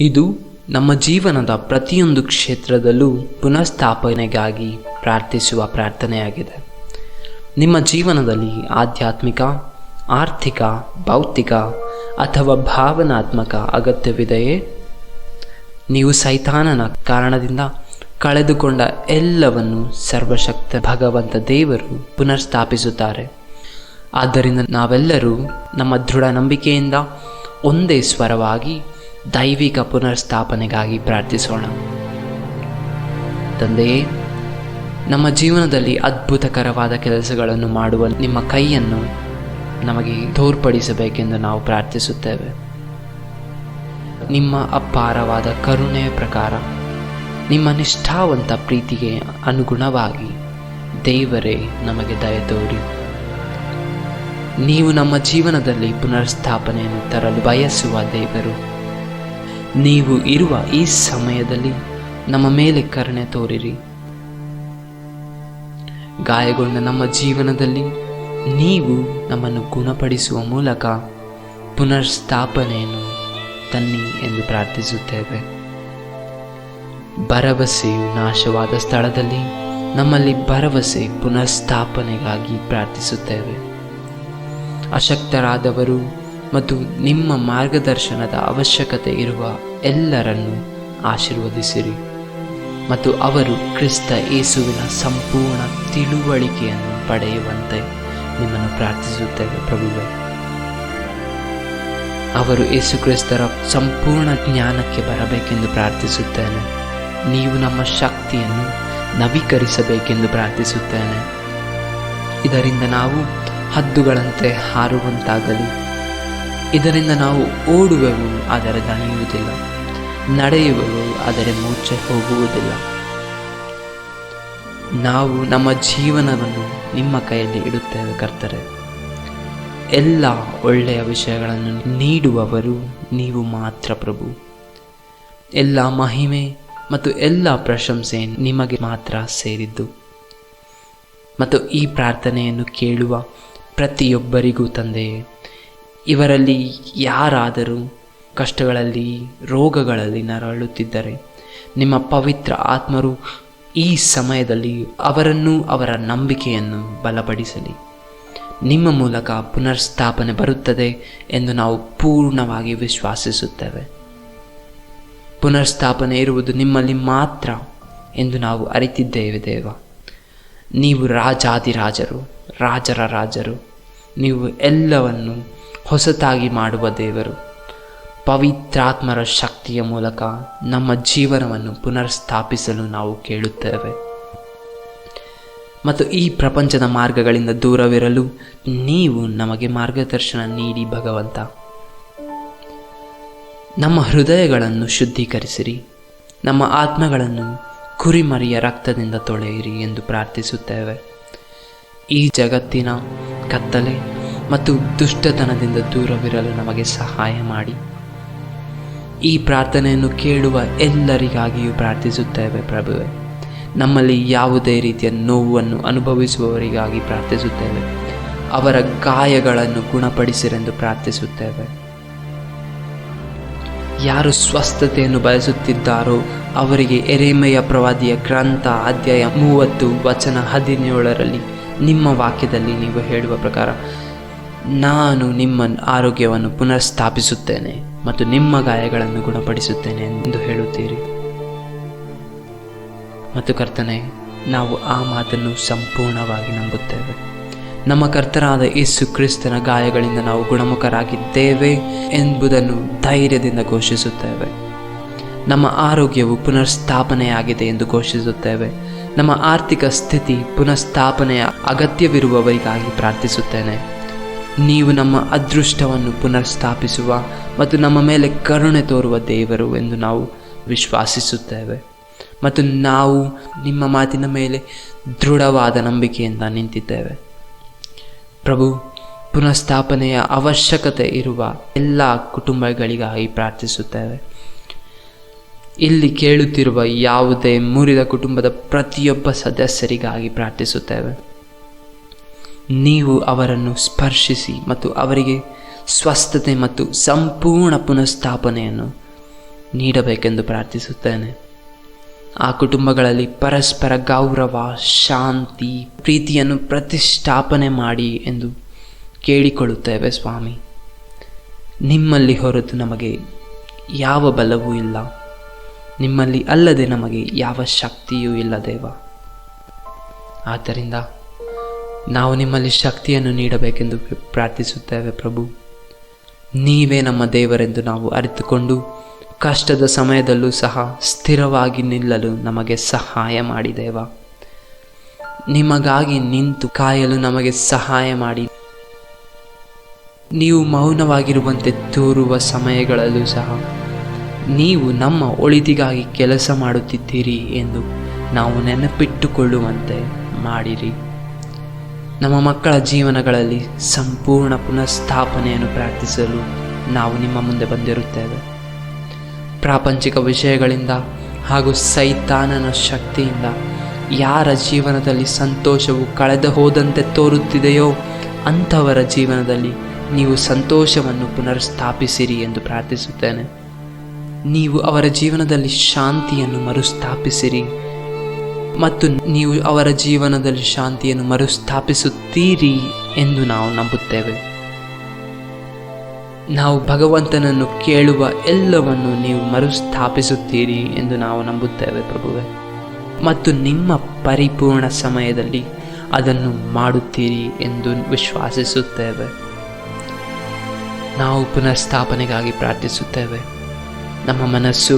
ಇದು ನಮ್ಮ ಜೀವನದ ಪ್ರತಿಯೊಂದು ಕ್ಷೇತ್ರದಲ್ಲೂ ಪುನಃಸ್ಥಾಪನೆಗಾಗಿ ಪ್ರಾರ್ಥಿಸುವ ಪ್ರಾರ್ಥನೆಯಾಗಿದೆ. ನಿಮ್ಮ ಜೀವನದಲ್ಲಿ ಆಧ್ಯಾತ್ಮಿಕ, ಆರ್ಥಿಕ, ಭೌತಿಕ ಅಥವಾ ಭಾವನಾತ್ಮಕ ಅಗತ್ಯವಿದೆಯೇ? ನೀವು ಸೈತಾನನ ಕಾರಣದಿಂದ ಕಳೆದುಕೊಂಡ ಎಲ್ಲವನ್ನು ಸರ್ವಶಕ್ತ ಭಗವಂತ ದೇವರು ಪುನರ್ಸ್ಥಾಪಿಸುತ್ತಾರೆ. ಆದ್ದರಿಂದ ನಾವೆಲ್ಲರೂ ನಮ್ಮ ದೃಢ ನಂಬಿಕೆಯಿಂದ ಒಂದೇ ಸ್ವರವಾಗಿ ದೈವಿಕ ಪುನರ್ಸ್ಥಾಪನೆಗಾಗಿ ಪ್ರಾರ್ಥಿಸೋಣ. ತಂದೆಯೇ, ನಮ್ಮ ಜೀವನದಲ್ಲಿ ಅದ್ಭುತಕರವಾದ ಕೆಲಸಗಳನ್ನು ಮಾಡುವ ನಿಮ್ಮ ಕೈಯನ್ನು ನಮಗೆ ತೋರ್ಪಡಿಸಬೇಕೆಂದು ನಾವು ಪ್ರಾರ್ಥಿಸುತ್ತೇವೆ. ನಿಮ್ಮ ಅಪಾರವಾದ ಕರುಣೆಯ ಪ್ರಕಾರ, ನಿಮ್ಮ ನಿಷ್ಠಾವಂತ ಪ್ರೀತಿಗೆ ಅನುಗುಣವಾಗಿ ದೇವರೇ ನಮಗೆ ದಯೆ ತೋರಿ. ನೀವು ನಮ್ಮ ಜೀವನದಲ್ಲಿ ಪುನರ್ಸ್ಥಾಪನೆಯನ್ನು ತರಲು ಬಯಸುವ ದೇವರು. ನೀವು ಇರುವ ಈ ಸಮಯದಲ್ಲಿ ನಮ್ಮ ಮೇಲೆ ಕರುಣೆ ತೋರಿರಿ. ಗಾಯಗೊಂಡ ನಮ್ಮ ಜೀವನದಲ್ಲಿ ನೀವು ನಮ್ಮನ್ನು ಗುಣಪಡಿಸುವ ಮೂಲಕ ಪುನರ್ಸ್ಥಾಪನೆಯನ್ನು ತನ್ನಿ ಎಂದು ಪ್ರಾರ್ಥಿಸುತ್ತೇವೆ. ಭರವಸೆಯು ನಾಶವಾದ ಸ್ಥಳದಲ್ಲಿ ನಮ್ಮಲ್ಲಿ ಭರವಸೆ ಪುನರ್ಸ್ಥಾಪನೆಗಾಗಿ ಪ್ರಾರ್ಥಿಸುತ್ತೇವೆ. ಅಶಕ್ತರಾದವರು ಮತ್ತು ನಿಮ್ಮ ಮಾರ್ಗದರ್ಶನದ ಅವಶ್ಯಕತೆ ಇರುವ ಎಲ್ಲರನ್ನು ಆಶೀರ್ವದಿಸಿರಿ ಮತ್ತು ಅವರು ಕ್ರಿಸ್ತ ಯೇಸುವಿನ ಸಂಪೂರ್ಣ ತಿಳುವಳಿಕೆಯನ್ನು ಪಡೆಯುವಂತೆ ನಿಮ್ಮನ್ನು ಪ್ರಾರ್ಥಿಸುತ್ತೇವೆ ಪ್ರಭುವೇ. ಅವರು ಯೇಸು ಕ್ರಿಸ್ತರ ಸಂಪೂರ್ಣ ಜ್ಞಾನಕ್ಕೆ ಬರಬೇಕೆಂದು ಪ್ರಾರ್ಥಿಸುತ್ತೇನೆ. ನೀವು ನಮ್ಮ ಶಕ್ತಿಯನ್ನು ನವೀಕರಿಸಬೇಕೆಂದು ಪ್ರಾರ್ಥಿಸುತ್ತೇನೆ. ಇದರಿಂದ ನಾವು ಹದ್ದುಗಳಂತೆ ಹಾರುವಂತಾಗಲಿ. ಇದರಿಂದ ನಾವು ಓಡುವೆವು, ಆದರೆ ದಣಿಯುವುದಿಲ್ಲ, ನಡೆಯುವೆವು, ಆದರೆ ಮೂರ್ಛೆ ಹೋಗುವುದಿಲ್ಲ. ನಾವು ನಮ್ಮ ಜೀವನವನ್ನು ನಿಮ್ಮ ಕೈಯಲ್ಲಿ ಇಡುತ್ತೇವೆ ಕರ್ತರೆ. ಎಲ್ಲ ಒಳ್ಳೆಯ ವಿಷಯಗಳನ್ನು ನೀಡುವವರು ನೀವು ಮಾತ್ರ ಪ್ರಭು. ಎಲ್ಲ ಮಹಿಮೆ ಮತ್ತು ಎಲ್ಲ ಪ್ರಶಂಸೆ ನಿಮಗೆ ಮಾತ್ರ ಸೇರಿದ್ದು. ಮತ್ತು ಈ ಪ್ರಾರ್ಥನೆಯನ್ನು ಕೇಳುವ ಪ್ರತಿಯೊಬ್ಬರಿಗೂ ತಂದೆಯೇ, ಇವರಲ್ಲಿ ಯಾರಾದರೂ ಕಷ್ಟಗಳಲ್ಲಿ, ರೋಗಗಳಲ್ಲಿ ನರಳುತ್ತಿದ್ದರೆ ನಿಮ್ಮ ಪವಿತ್ರ ಆತ್ಮರು ಈ ಸಮಯದಲ್ಲಿ ಅವರನ್ನು, ಅವರ ನಂಬಿಕೆಯನ್ನು ಬಲಪಡಿಸಲಿ. ನಿಮ್ಮ ಮೂಲಕ ಪುನರ್ಸ್ಥಾಪನೆ ಬರುತ್ತದೆ ಎಂದು ನಾವು ಪೂರ್ಣವಾಗಿ ವಿಶ್ವಾಸಿಸುತ್ತೇವೆ. ಪುನರ್ಸ್ಥಾಪನೆ ಇರುವುದು ನಿಮ್ಮಲ್ಲಿ ಮಾತ್ರ ಎಂದು ನಾವು ಅರಿತಿದ್ದೇವೆ ದೇವ. ನೀವು ರಾಜಾದಿರಾಜರು, ರಾಜರ ರಾಜರು. ನೀವು ಎಲ್ಲವನ್ನು ಹೊಸತಾಗಿ ಮಾಡುವ ದೇವರು. ಪವಿತ್ರಾತ್ಮರ ಶಕ್ತಿಯ ಮೂಲಕ ನಮ್ಮ ಜೀವನವನ್ನು ಪುನರ್ಸ್ಥಾಪಿಸಲು ನಾವು ಕೇಳುತ್ತೇವೆ. ಮತ್ತು ಈ ಪ್ರಪಂಚದ ಮಾರ್ಗಗಳಿಂದ ದೂರವಿರಲು ನೀವು ನಮಗೆ ಮಾರ್ಗದರ್ಶನ ನೀಡಿ ಭಗವಂತ. ನಮ್ಮ ಹೃದಯಗಳನ್ನು ಶುದ್ಧೀಕರಿಸಿರಿ, ನಮ್ಮ ಆತ್ಮಗಳನ್ನು ಕುರಿಮರಿಯ ರಕ್ತದಿಂದ ತೊಳೆಯಿರಿ ಎಂದು ಪ್ರಾರ್ಥಿಸುತ್ತೇವೆ. ಈ ಜಗತ್ತಿನ ಕತ್ತಲೆ ಮತ್ತು ದುಷ್ಟತನದಿಂದ ದೂರವಿರಲು ನಮಗೆ ಸಹಾಯ ಮಾಡಿ. ಈ ಪ್ರಾರ್ಥನೆಯನ್ನು ಕೇಳುವ ಎಲ್ಲರಿಗಾಗಿಯೂ ಪ್ರಾರ್ಥಿಸುತ್ತೇವೆ ಪ್ರಭುವೆ. ನಮ್ಮಲ್ಲಿ ಯಾವುದೇ ರೀತಿಯ ನೋವನ್ನು ಅನುಭವಿಸುವವರಿಗಾಗಿ ಪ್ರಾರ್ಥಿಸುತ್ತೇವೆ. ಅವರ ಗಾಯಗಳನ್ನು ಗುಣಪಡಿಸಿರೆಂದು ಪ್ರಾರ್ಥಿಸುತ್ತೇವೆ. ಯಾರು ಸ್ವಸ್ಥತೆಯನ್ನು ಬಯಸುತ್ತಿದ್ದಾರೋ ಅವರಿಗೆ ಯೆರೆಮೀಯ ಪ್ರವಾದಿಯ ಗ್ರಂಥ ಅಧ್ಯಾಯ 30 ವಚನ 17ರಲ್ಲಿ ನಿಮ್ಮ ವಾಕ್ಯದಲ್ಲಿ ನೀವು ಹೇಳುವ ಪ್ರಕಾರ, ನಾನು ನಿಮ್ಮ ಆರೋಗ್ಯವನ್ನು ಪುನರ್ಸ್ಥಾಪಿಸುತ್ತೇನೆ ಮತ್ತು ನಿಮ್ಮ ಗಾಯಗಳನ್ನು ಗುಣಪಡಿಸುತ್ತೇನೆ ಎಂದು ಹೇಳುತ್ತೀರಿ. ಮತ್ತು ಕರ್ತನೆ, ನಾವು ಆ ಮಾತನ್ನು ಸಂಪೂರ್ಣವಾಗಿ ನಂಬುತ್ತೇವೆ. ನಮ್ಮ ಕರ್ತನಾದ ಯೇಸು ಕ್ರಿಸ್ತನ ಗಾಯಗಳಿಂದ ನಾವು ಗುಣಮುಖರಾಗಿದ್ದೇವೆ ಎಂಬುದನ್ನು ಧೈರ್ಯದಿಂದ ಘೋಷಿಸುತ್ತೇವೆ. ನಮ್ಮ ಆರೋಗ್ಯವು ಪುನರ್ಸ್ಥಾಪನೆಯಾಗಿದೆ ಎಂದು ಘೋಷಿಸುತ್ತೇವೆ. ನಮ್ಮ ಆರ್ಥಿಕ ಸ್ಥಿತಿ ಪುನರ್ಸ್ಥಾಪನೆಯ ಅಗತ್ಯವಿರುವವರಿಗಾಗಿ ಪ್ರಾರ್ಥಿಸುತ್ತೇನೆ. ನೀವು ನಮ್ಮ ಅದೃಷ್ಟವನ್ನು ಪುನರ್ಸ್ಥಾಪಿಸುವ ಮತ್ತು ನಮ್ಮ ಮೇಲೆ ಕರುಣೆ ತೋರುವ ದೇವರು ಎಂದು ನಾವು ವಿಶ್ವಾಸಿಸುತ್ತೇವೆ. ಮತ್ತು ನಾವು ನಿಮ್ಮ ಮಾತಿನ ಮೇಲೆ ದೃಢವಾದ ನಂಬಿಕೆಯಿಂದ ನಿಂತಿದ್ದೇವೆ. ಪ್ರಭು, ಪುನಃಸ್ಥಾಪನೆಯ ಅವಶ್ಯಕತೆ ಇರುವ ಎಲ್ಲ ಕುಟುಂಬಗಳಿಗಾಗಿ ಪ್ರಾರ್ಥಿಸುತ್ತೇವೆ. ಇಲ್ಲಿ ಕೇಳುತ್ತಿರುವ ಯಾವುದೇ ಮುರಿದ ಕುಟುಂಬದ ಪ್ರತಿಯೊಬ್ಬ ಸದಸ್ಯರಿಗಾಗಿ ಪ್ರಾರ್ಥಿಸುತ್ತೇವೆ. ನೀವು ಅವರನ್ನು ಸ್ಪರ್ಶಿಸಿ ಮತ್ತು ಅವರಿಗೆ ಸ್ವಸ್ಥತೆ ಮತ್ತು ಸಂಪೂರ್ಣ ಪುನಃಸ್ಥಾಪನೆಯನ್ನು ನೀಡಬೇಕೆಂದು ಪ್ರಾರ್ಥಿಸುತ್ತೇನೆ. ಆ ಕುಟುಂಬಗಳಲ್ಲಿ ಪರಸ್ಪರ ಗೌರವ, ಶಾಂತಿ, ಪ್ರೀತಿಯನ್ನು ಪ್ರತಿಷ್ಠಾಪನೆ ಮಾಡಿ ಎಂದು ಕೇಳಿಕೊಳ್ಳುತ್ತೇವೆ ಸ್ವಾಮಿ. ನಿಮ್ಮಲ್ಲಿ ಹೊರತು ನಮಗೆ ಯಾವ ಬಲವೂ ಇಲ್ಲ, ನಿಮ್ಮಲ್ಲಿ ಅಲ್ಲದೆ ನಮಗೆ ಯಾವ ಶಕ್ತಿಯೂ ಇಲ್ಲ ದೇವ. ಆದ್ದರಿಂದ ನಾವು ನಿಮ್ಮಲ್ಲಿ ಶಕ್ತಿಯನ್ನು ನೀಡಬೇಕೆಂದು ಪ್ರಾರ್ಥಿಸುತ್ತೇವೆ ಪ್ರಭು. ನೀವೇ ನಮ್ಮ ದೇವರೆಂದು ನಾವು ಅರಿತುಕೊಂಡು ಕಷ್ಟದ ಸಮಯದಲ್ಲೂ ಸಹ ಸ್ಥಿರವಾಗಿ ನಿಲ್ಲಲು ನಮಗೆ ಸಹಾಯ ಮಾಡಿ ದೇವ. ನಿಮಗಾಗಿ ನಿಂತು ಕಾಯಲು ನಮಗೆ ಸಹಾಯ ಮಾಡಿ. ನೀವು ಮೌನವಾಗಿರುವಂತೆ ತೋರುವ ಸಮಯಗಳಲ್ಲೂ ಸಹ ನೀವು ನಮ್ಮ ಒಳಿತಿಗಾಗಿ ಕೆಲಸ ಮಾಡುತ್ತಿದ್ದೀರಿ ಎಂದು ನಾವು ನೆನಪಿಟ್ಟುಕೊಳ್ಳುವಂತೆ ಮಾಡಿರಿ. ನಮ್ಮ ಮಕ್ಕಳ ಜೀವನಗಳಲ್ಲಿ ಸಂಪೂರ್ಣ ಪುನಃಸ್ಥಾಪನೆಯನ್ನು ಪ್ರಾರ್ಥಿಸಲು ನಾವು ನಿಮ್ಮ ಮುಂದೆ ಬಂದಿರುತ್ತೇವೆ. ಪ್ರಾಪಂಚಿಕ ವಿಷಯಗಳಿಂದ ಹಾಗೂ ಸೈತಾನನ ಶಕ್ತಿಯಿಂದ ಯಾರ ಜೀವನದಲ್ಲಿ ಸಂತೋಷವು ಕಳೆದು ಹೋದಂತೆ ತೋರುತ್ತಿದೆಯೋ ಅಂಥವರ ಜೀವನದಲ್ಲಿ ನೀವು ಸಂತೋಷವನ್ನು ಪುನರ್ಸ್ಥಾಪಿಸಿರಿ ಎಂದು ಪ್ರಾರ್ಥಿಸುತ್ತೇನೆ. ನೀವು ಅವರ ಜೀವನದಲ್ಲಿ ಶಾಂತಿಯನ್ನು ಮರುಸ್ಥಾಪಿಸಿರಿ ಮತ್ತು ನೀವು ಅವರ ಜೀವನದಲ್ಲಿ ಶಾಂತಿಯನ್ನು ಮರುಸ್ಥಾಪಿಸುತ್ತೀರಿ ಎಂದು ನಾವು ನಂಬುತ್ತೇವೆ. ನಾವು ಭಗವಂತನನ್ನು ಕೇಳುವ ಎಲ್ಲವನ್ನು ನೀವು ಮರುಸ್ಥಾಪಿಸುತ್ತೀರಿ ಎಂದು ನಾವು ನಂಬುತ್ತೇವೆ ಪ್ರಭುವೇ, ಮತ್ತು ನಿಮ್ಮ ಪರಿಪೂರ್ಣ ಸಮಯದಲ್ಲಿ ಅದನ್ನು ಮಾಡುತ್ತೀರಿ ಎಂದು ವಿಶ್ವಾಸಿಸುತ್ತೇವೆ. ನಾವು ಪುನಃಸ್ಥಾಪನೆಗಾಗಿ ಪ್ರಾರ್ಥಿಸುತ್ತೇವೆ. ನಮ್ಮ ಮನಸ್ಸು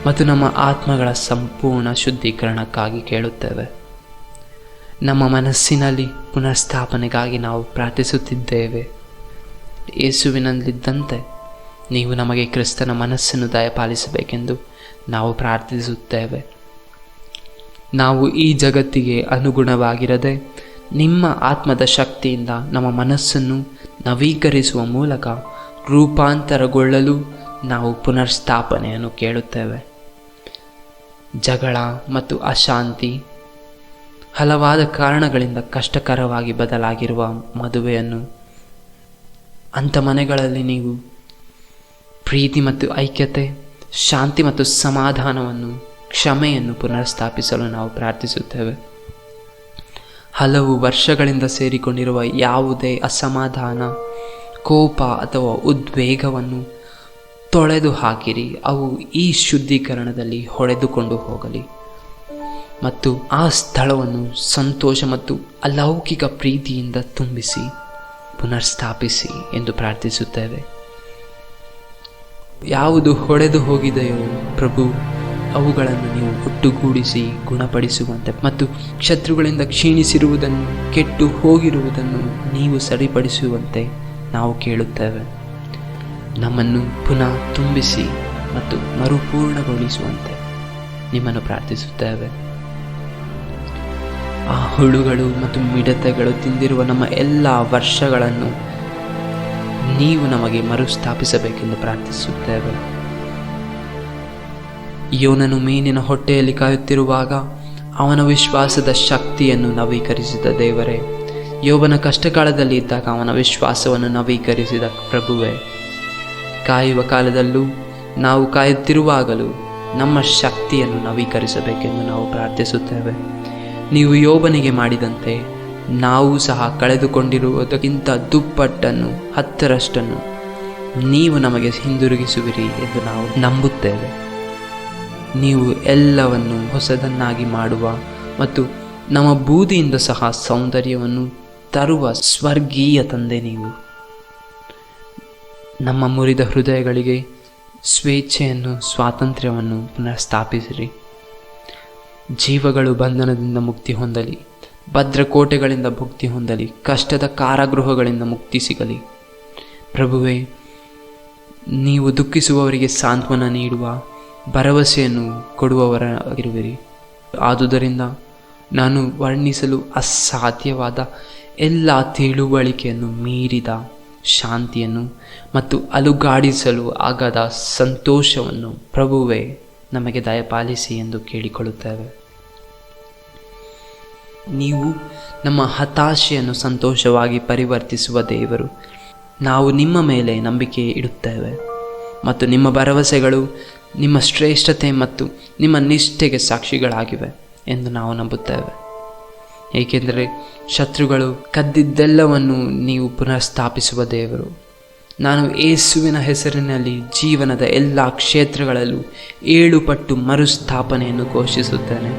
ಮತ್ತು ನಮ್ಮ ಆತ್ಮಗಳ ಸಂಪೂರ್ಣ ಶುದ್ಧೀಕರಣಕ್ಕಾಗಿ ಕೇಳುತ್ತೇವೆ. ನಮ್ಮ ಮನಸ್ಸಿನಲ್ಲಿ ಪುನಃಸ್ಥಾಪನೆಗಾಗಿ ನಾವು ಪ್ರಾರ್ಥಿಸುತ್ತಿದ್ದೇವೆ. ಯೇಸುವಿನಲ್ಲಿದ್ದಂತೆ ನೀವು ನಮಗೆ ಕ್ರಿಸ್ತನ ಮನಸ್ಸನ್ನು ದಯಪಾಲಿಸಬೇಕೆಂದು ನಾವು ಪ್ರಾರ್ಥಿಸುತ್ತೇವೆ. ನಾವು ಈ ಜಗತ್ತಿಗೆ ಅನುಗುಣವಾಗಿರದೆ ನಿಮ್ಮ ಆತ್ಮದ ಶಕ್ತಿಯಿಂದ ನಮ್ಮ ಮನಸ್ಸನ್ನು ನವೀಕರಿಸುವ ಮೂಲಕ ರೂಪಾಂತರಗೊಳ್ಳಲು ನಾವು ಪುನರ್ಸ್ಥಾಪನೆಯನ್ನು ಕೇಳುತ್ತೇವೆ. ಜಗಳ ಮತ್ತು ಅಶಾಂತಿ, ಹಲವಾದ ಕಾರಣಗಳಿಂದ ಕಷ್ಟಕರವಾಗಿ ಬದಲಾಗಿರುವ ಮದುವೆಯನ್ನು, ಅಂಥ ಮನೆಗಳಲ್ಲಿ ನೀವು ಪ್ರೀತಿ ಮತ್ತು ಐಕ್ಯತೆ, ಶಾಂತಿ ಮತ್ತು ಸಮಾಧಾನವನ್ನು, ಕ್ಷಮೆಯನ್ನು ಪುನರ್ಸ್ಥಾಪಿಸಲು ನಾವು ಪ್ರಾರ್ಥಿಸುತ್ತೇವೆ. ಹಲವು ವರ್ಷಗಳಿಂದ ಸೇರಿಕೊಂಡಿರುವ ಯಾವುದೇ ಅಸಮಾಧಾನ, ಕೋಪ ಅಥವಾ ಉದ್ವೇಗವನ್ನು ತೊಳೆದು ಹಾಕಿರಿ. ಅವು ಈ ಶುದ್ಧೀಕರಣದಲ್ಲಿ ಹೊಡೆದುಕೊಂಡು ಹೋಗಲಿ ಮತ್ತು ಆ ಸ್ಥಳವನ್ನು ಸಂತೋಷ ಮತ್ತು ಅಲೌಕಿಕ ಪ್ರೀತಿಯಿಂದ ತುಂಬಿಸಿ ಪುನರ್ಸ್ಥಾಪಿಸಿ ಎಂದು ಪ್ರಾರ್ಥಿಸುತ್ತೇವೆ. ಯಾವುದು ಹೊಡೆದು ಹೋಗಿದೆಯೋ ಪ್ರಭು, ಅವುಗಳನ್ನು ನೀವು ಒಟ್ಟುಗೂಡಿಸಿ ಗುಣಪಡಿಸುವಂತೆ ಮತ್ತು ಶತ್ರುಗಳಿಂದ ಕ್ಷೀಣಿಸಿರುವುದನ್ನು, ಕೆಟ್ಟು ಹೋಗಿರುವುದನ್ನು ನೀವು ಸರಿಪಡಿಸುವಂತೆ ನಾವು ಕೇಳುತ್ತೇವೆ. ನಮ್ಮನ್ನು ಪುನಃ ತುಂಬಿಸಿ ಮತ್ತು ಮರುಪೂರ್ಣಗೊಳಿಸುವಂತೆ ನಿಮ್ಮನ್ನು ಪ್ರಾರ್ಥಿಸುತ್ತೇವೆ. ಆ ಹುಳುಗಳು ಮತ್ತು ಮಿಡತೆಗಳು ತಿಂದಿರುವ ನಮ್ಮ ಎಲ್ಲ ವರ್ಷಗಳನ್ನು ನೀವು ನಮಗೆ ಮರುಸ್ಥಾಪಿಸಬೇಕೆಂದು ಪ್ರಾರ್ಥಿಸುತ್ತೇವೆ. ಯೋನನು ಮೀನಿನ ಹೊಟ್ಟೆಯಲ್ಲಿ ಕಾಯುತ್ತಿರುವಾಗ ಅವನ ವಿಶ್ವಾಸದ ಶಕ್ತಿಯನ್ನು ನವೀಕರಿಸಿದ ದೇವರೇ, ಯೋಬನ ಕಷ್ಟಕಾಲದಲ್ಲಿ ಇದ್ದಾಗ ಅವನ ವಿಶ್ವಾಸವನ್ನು ನವೀಕರಿಸಿದ ಪ್ರಭುವೇ, ಕಾಯುವ ಕಾಲದಲ್ಲೂ ನಾವು ಕಾಯುತ್ತಿರುವಾಗಲೂ ನಮ್ಮ ಶಕ್ತಿಯನ್ನು ನವೀಕರಿಸಬೇಕೆಂದು ನಾವು ಪ್ರಾರ್ಥಿಸುತ್ತೇವೆ. ನೀವು ಯೋಬನಿಗೆ ಮಾಡಿದಂತೆ ನಾವು ಸಹ ಕಳೆದುಕೊಂಡಿರುವುದಕ್ಕಿಂತ ದುಪ್ಪಟ್ಟನ್ನು, 10ರಷ್ಟನ್ನು ನೀವು ನಮಗೆ ಹಿಂದಿರುಗಿಸುವಿರಿ ಎಂದು ನಾವು ನಂಬುತ್ತೇವೆ. ನೀವು ಎಲ್ಲವನ್ನು ಹೊಸದನ್ನಾಗಿ ಮಾಡುವ ಮತ್ತು ನಮ್ಮ ಬೂದಿಯಿಂದ ಸಹ ಸೌಂದರ್ಯವನ್ನು ತರುವ ಸ್ವರ್ಗೀಯ ತಂದೆ ನೀವು. ನಮ್ಮ ಮುರಿದ ಹೃದಯಗಳಿಗೆ ಸ್ವೇಚ್ಛೆಯನ್ನು, ಸ್ವಾತಂತ್ರ್ಯವನ್ನು ಪುನಃಸ್ಥಾಪಿಸಿರಿ. ಜೀವಗಳು ಬಂಧನದಿಂದ ಮುಕ್ತಿ ಹೊಂದಲಿ, ಭದ್ರಕೋಟೆಗಳಿಂದ ಮುಕ್ತಿ ಹೊಂದಲಿ, ಕಷ್ಟದ ಕಾರಾಗೃಹಗಳಿಂದ ಮುಕ್ತಿ ಸಿಗಲಿ. ಪ್ರಭುವೇ, ನೀವು ದುಃಖಿಸುವವರಿಗೆ ಸಾಂತ್ವನ ನೀಡುವ ಭರವಸೆಯನ್ನು ಕೊಡುವವರಾಗಿರುವಿರಿ. ಆದುದರಿಂದ ನಾನು ವರ್ಣಿಸಲು ಅಸಾಧ್ಯವಾದ ಎಲ್ಲ ತಿಳುವಳಿಕೆಯನ್ನು ಮೀರಿದ ಶಾಂತಿಯನ್ನು ಮತ್ತು ಅಲುಗಾಡಿಸಲು ಆಗದ ಸಂತೋಷವನ್ನು ಪ್ರಭುವೇ ನಮಗೆ ದಯಪಾಲಿಸಿ ಎಂದು ಕೇಳಿಕೊಳ್ಳುತ್ತೇವೆ. ನೀವು ನಮ್ಮ ಹತಾಶೆಯನ್ನು ಸಂತೋಷವಾಗಿ ಪರಿವರ್ತಿಸುವ ದೇವರು. ನಾವು ನಿಮ್ಮ ಮೇಲೆ ನಂಬಿಕೆ ಇಡುತ್ತೇವೆ ಮತ್ತು ನಿಮ್ಮ ಭರವಸೆಗಳು ನಿಮ್ಮ ಶ್ರೇಷ್ಠತೆ ಮತ್ತು ನಿಮ್ಮ ನಿಷ್ಠೆಗೆ ಸಾಕ್ಷಿಗಳಾಗಿವೆ ಎಂದು ನಾವು ನಂಬುತ್ತೇವೆ. ಏಕೆಂದರೆ ಶತ್ರುಗಳು ಕದ್ದಿದ್ದೆಲ್ಲವನ್ನು ನೀವು ಪುನಃಸ್ಥಾಪಿಸುವ ದೇವರು. ನಾನು ಯೇಸುವಿನ ಹೆಸರಿನಲ್ಲಿ ಜೀವನದ ಎಲ್ಲ ಕ್ಷೇತ್ರಗಳಲ್ಲೂ 7 ಪಟ್ಟು ಮರುಸ್ಥಾಪನೆಯನ್ನು ಘೋಷಿಸುತ್ತೇನೆ.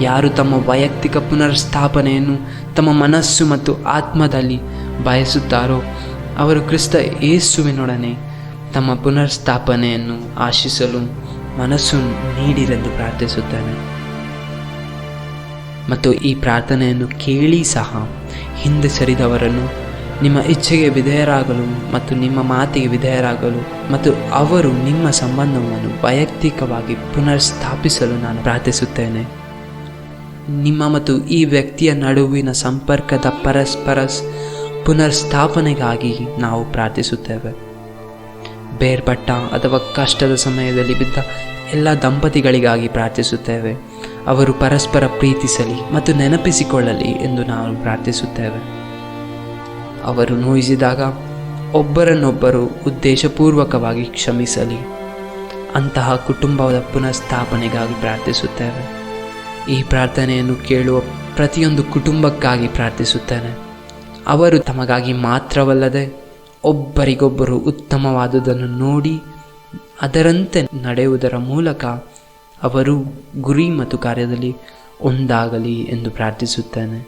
ಯಾರು ತಮ್ಮ ವೈಯಕ್ತಿಕ ಪುನರ್ಸ್ಥಾಪನೆಯನ್ನು ತಮ್ಮ ಮನಸ್ಸು ಮತ್ತು ಆತ್ಮದಲ್ಲಿ ಬಯಸುತ್ತಾರೋ ಅವರು ಕ್ರಿಸ್ತ ಯೇಸುವಿನೊಡನೆ ತಮ್ಮ ಪುನರ್ಸ್ಥಾಪನೆಯನ್ನು ಆಶಿಸಲು ಮನಸ್ಸು ನೀಡಿರೆಂದು ಪ್ರಾರ್ಥಿಸುತ್ತೇನೆ. ಮತ್ತು ಈ ಪ್ರಾರ್ಥನೆಯನ್ನು ಕೇಳಿ ಸಹ ಹಿಂದೆ ಸರಿದವರನ್ನು ನಿಮ್ಮ ಇಚ್ಛೆಗೆ ವಿಧೇಯರಾಗಲು ಮತ್ತು ನಿಮ್ಮ ಮಾತಿಗೆ ವಿಧೇಯರಾಗಲು ಮತ್ತು ಅವರು ನಿಮ್ಮ ಸಂಬಂಧವನ್ನು ವೈಯಕ್ತಿಕವಾಗಿ ಪುನರ್ಸ್ಥಾಪಿಸಲು ನಾನು ಪ್ರಾರ್ಥಿಸುತ್ತೇನೆ. ನಿಮ್ಮ ಮತ್ತು ಈ ವ್ಯಕ್ತಿಯ ನಡುವಿನ ಸಂಪರ್ಕದ ಪರಸ್ಪರ ಪುನರ್ಸ್ಥಾಪನೆಗಾಗಿ ನಾವು ಪ್ರಾರ್ಥಿಸುತ್ತೇವೆ. ಬೇರ್ಪಟ್ಟ ಅಥವಾ ಕಷ್ಟದ ಸಮಯದಲ್ಲಿ ಬಿದ್ದ ಎಲ್ಲ ದಂಪತಿಗಳಿಗಾಗಿ ಪ್ರಾರ್ಥಿಸುತ್ತೇವೆ. ಅವರು ಪರಸ್ಪರ ಪ್ರೀತಿಸಲಿ ಮತ್ತು ನೆನಪಿಸಿಕೊಳ್ಳಲಿ ಎಂದು ನಾವು ಪ್ರಾರ್ಥಿಸುತ್ತೇವೆ. ಅವರು ನೋಯಿಸಿದಾಗ ಒಬ್ಬರನ್ನೊಬ್ಬರು ಉದ್ದೇಶಪೂರ್ವಕವಾಗಿ ಕ್ಷಮಿಸಲಿ. ಅಂತಹ ಕುಟುಂಬದ ಪುನಃಸ್ಥಾಪನೆಗಾಗಿ ಪ್ರಾರ್ಥಿಸುತ್ತೇವೆ. ಈ ಪ್ರಾರ್ಥನೆಯನ್ನು ಕೇಳುವ ಪ್ರತಿಯೊಂದು ಕುಟುಂಬಕ್ಕಾಗಿ ಪ್ರಾರ್ಥಿಸುತ್ತೇನೆ. ಅವರು ತಮಗಾಗಿ ಮಾತ್ರವಲ್ಲದೆ ಒಬ್ಬರಿಗೊಬ್ಬರು ಉತ್ತಮವಾದುದನ್ನು ನೋಡಿ ಅದರಂತೆ ನಡೆಯುವುದರ ಮೂಲಕ ಅವರು ಗುರಿ ಮತ್ತು ಕಾರ್ಯದಲ್ಲಿ ಒಂದಾಗಲಿ ಎಂದು ಪ್ರಾರ್ಥಿಸುತ್ತೇನೆ.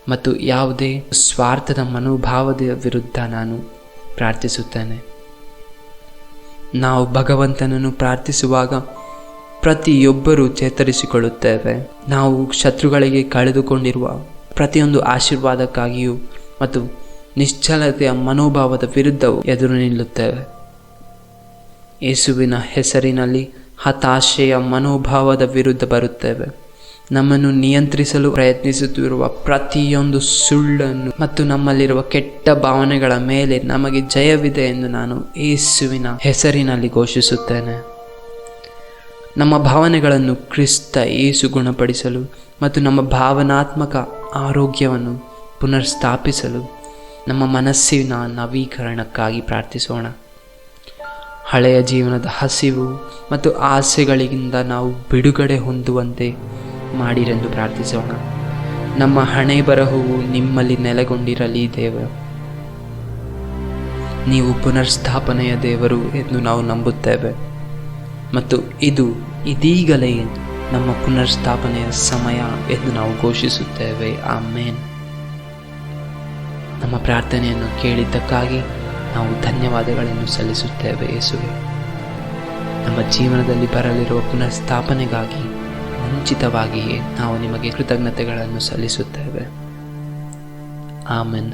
ಮತ್ತು ಯಾವುದೇ ಸ್ವಾರ್ಥದ ಮನೋಭಾವದ ವಿರುದ್ಧ ನಾನು ಪ್ರಾರ್ಥಿಸುತ್ತೇನೆ. ನಾವು ಭಗವಂತನನ್ನು ಪ್ರಾರ್ಥಿಸುವಾಗ ಪ್ರತಿಯೊಬ್ಬರೂ ಚೇತರಿಸಿಕೊಳ್ಳುತ್ತೇವೆ. ನಾವು ಶತ್ರುಗಳಿಗೆ ಕಳೆದುಕೊಂಡಿರುವ ಪ್ರತಿಯೊಂದು ಆಶೀರ್ವಾದಕ್ಕಾಗಿಯೂ ಮತ್ತು ನಿಶ್ಚಲತೆಯ ಮನೋಭಾವದ ವಿರುದ್ಧವೂ ಎದುರು ನಿಲ್ಲುತ್ತೇವೆ. ಯೇಸುವಿನ ಹೆಸರಿನಲ್ಲಿ ಹತಾಶೆಯ ಮನೋಭಾವದ ವಿರುದ್ಧ ಬರುತ್ತೇವೆ. ನಮ್ಮನ್ನು ನಿಯಂತ್ರಿಸಲು ಪ್ರಯತ್ನಿಸುತ್ತಿರುವ ಪ್ರತಿಯೊಂದು ಸುಳ್ಳನ್ನು ಮತ್ತು ನಮ್ಮಲ್ಲಿರುವ ಕೆಟ್ಟ ಭಾವನೆಗಳ ಮೇಲೆ ನಮಗೆ ಜಯವಿದೆ ಎಂದು ನಾನು ಯೇಸುವಿನ ಹೆಸರಿನಲ್ಲಿ ಘೋಷಿಸುತ್ತೇನೆ. ನಮ್ಮ ಭಾವನೆಗಳನ್ನು ಕ್ರಿಸ್ತ ಯೇಸು ಗುಣಪಡಿಸಲು ಮತ್ತು ನಮ್ಮ ಭಾವನಾತ್ಮಕ ಆರೋಗ್ಯವನ್ನು ಪುನರ್ಸ್ಥಾಪಿಸಲು ನಮ್ಮ ಮನಸ್ಸಿನ ನವೀಕರಣಕ್ಕಾಗಿ ಪ್ರಾರ್ಥಿಸೋಣ. ಹಳೆಯ ಜೀವನದ ಹಸಿವು ಮತ್ತು ಆಸೆಗಳಿಂದ ನಾವು ಬಿಡುಗಡೆ ಹೊಂದುವಂತೆ ಮಾಡಿರೆಂದು ಪ್ರಾರ್ಥಿಸೋಣ. ನಮ್ಮ ಹಣೆ ಬರಹವು ನಿಮ್ಮಲ್ಲಿ ನೆಲೆಗೊಂಡಿರಲಿ ದೇವ. ನೀವು ಪುನರ್ಸ್ಥಾಪನೆಯ ದೇವರು ಎಂದು ನಾವು ನಂಬುತ್ತೇವೆ ಮತ್ತು ಇದೀಗಲೇ ನಮ್ಮ ಪುನರ್ಸ್ಥಾಪನೆಯ ಸಮಯ ಎಂದು ನಾವು ಘೋಷಿಸುತ್ತೇವೆ. ಆಮೇನ್. ನಮ್ಮ ಪ್ರಾರ್ಥನೆಯನ್ನು ಕೇಳಿದ್ದಕ್ಕಾಗಿ ನಾವು ಧನ್ಯವಾದಗಳನ್ನು ಸಲ್ಲಿಸುತ್ತೇವೆ ಯೇಸುವೆ. ನಮ್ಮ ಜೀವನದಲ್ಲಿ ಬರಲಿರುವ ಪುನರ್ಸ್ಥಾಪನೆಗಾಗಿ ಮುಂಚಿತವಾಗಿಯೇ ನಾವು ನಿಮಗೆ ಕೃತಜ್ಞತೆಗಳನ್ನು ಸಲ್ಲಿಸುತ್ತೇವೆ. ಆಮೆನ್.